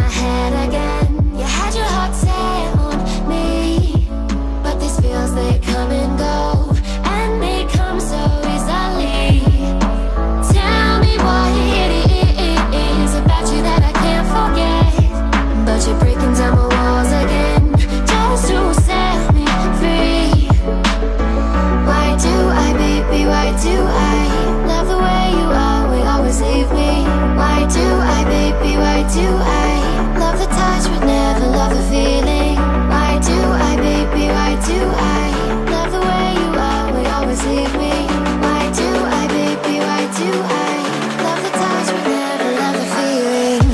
head again. You had your heart set on me, but these feels, they come and go, and they come so easily. Tell me what it is about you that I can't forget, but you're breaking down my walls again, just to set me free. Why do I, baby, why do I love the way you always leave me? Why do I, baby, why do I love the touch but never love the feeling? Why do I, baby, why do I love the way you always leave me? Why do I, baby, why do I love the touch but never love the feeling?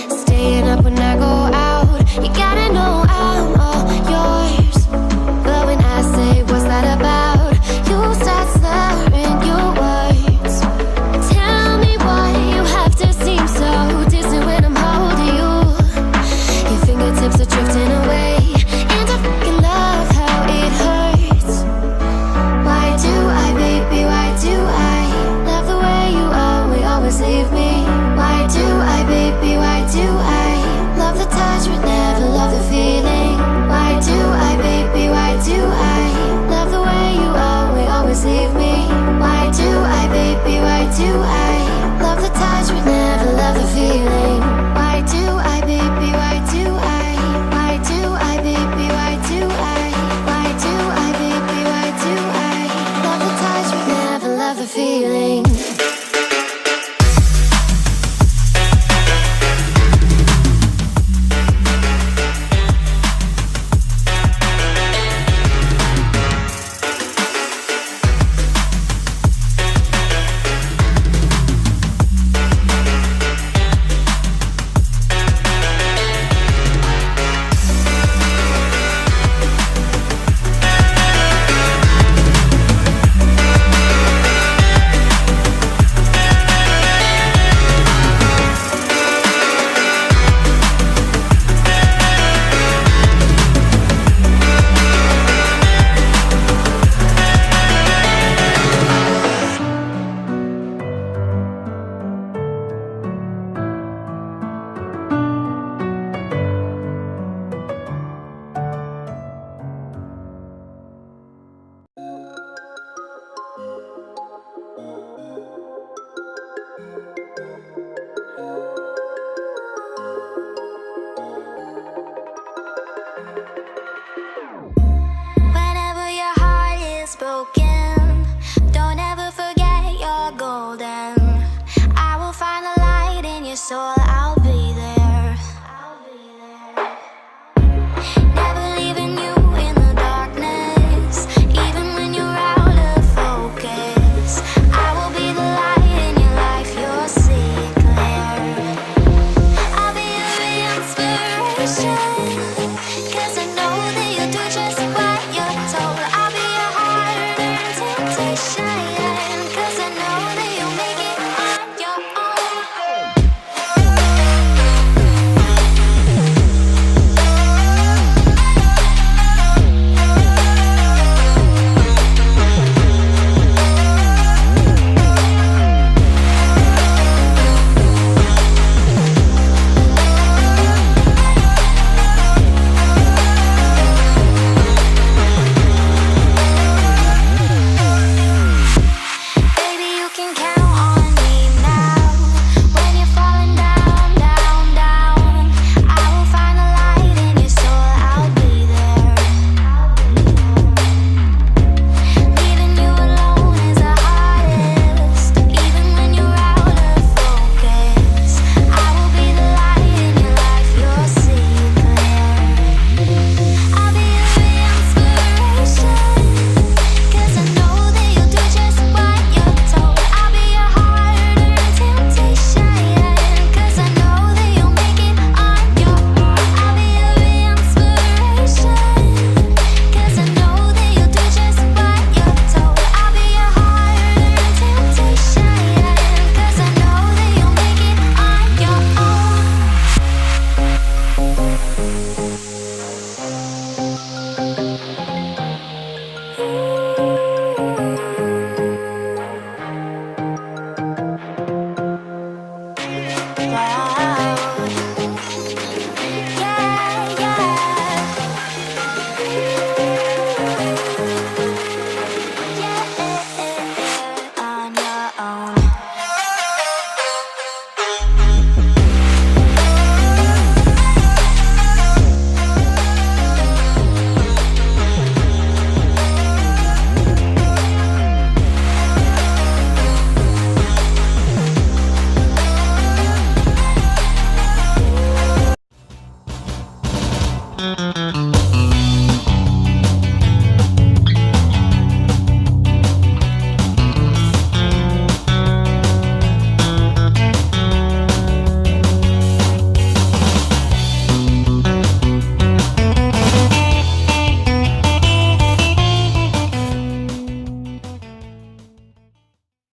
Staying up when I go out, you gotta know I'm all yours. But when I say what's that about, you start slurring your words. Tell me why you have to seem so distant when I'm holding you. Your fingertips are drifting away, and I fucking love how it hurts. Why do I, baby, why do I love the way you always leave me? Why do I, baby, why do I love the touch but never love the feeling? Why do I, baby, why do I love the way you always leave me? Why do I, baby, why do I love the touch but never love the feeling? Why do I, baby, why do I? Why do I, baby, why do I? Why do I, baby, why do I love the touch but never love the feeling? Whenever your heart is broken,